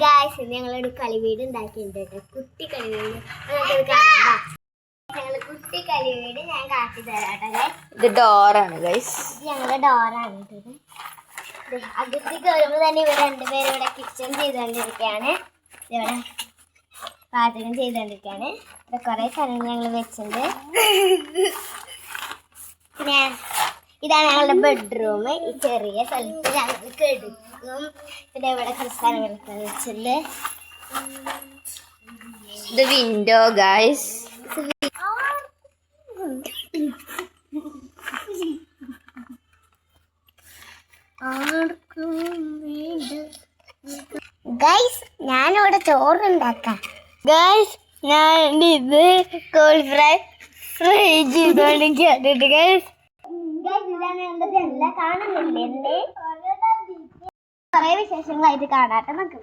Guys ഞങ്ങളൊരു കളിവീട് ഉണ്ടാക്കിയിട്ടുണ്ട് കേട്ടോ, കുട്ടി കളിവീട്. ഞങ്ങള് കുട്ടി കളിവീട് ഞാൻ കാട്ടി തരാട്ടെ ഗൈസ്. ഇത് ഡോറാണ് ഗൈസ്, ഇത് ഞങ്ങളുടെ ഡോറാണ് കേട്ടത്. അകത്ത് കയറുമ്പോൾ തന്നെ ഇവർ രണ്ടുപേരും ഇവിടെ കിച്ചൺ ചെയ്തുകൊണ്ടിരിക്കുകയാണ്, ഇവിടെ പാചകം ചെയ്തുകൊണ്ടിരിക്കുകയാണ്. ഇവിടെ കുറേ സാധനങ്ങൾ ഞങ്ങൾ വെച്ചിട്ടുണ്ട്. പിന്നെ ഇതാണ് ഞങ്ങളുടെ ബെഡ്റൂം. ഈ ചെറിയ സ്ഥലത്ത് ഞങ്ങൾ കിടക്കും. പിന്നെ ഇവിടെ കുറച്ച് സാധനങ്ങളൊക്കെ വെച്ചിട്ടുണ്ട്. ഇത് വിൻഡോ ഗൈസ്. ഗൈസ് ഞാനിവിടെ ചോറുണ്ടാക്കാം. ഗൈസ് ഞാൻ ഇത് കോൾ ഫ്രൈ ചെയ്തോണ്ടിരിക്കുന്നുണ്ട്. ഗൈസ് ഇതാണ് എന്റെ ജനല, കാണുന്നില്ലേ? എന്റെ കുറെ വിശേഷങ്ങളായിട്ട് കാണാട്ടെ നമുക്ക്.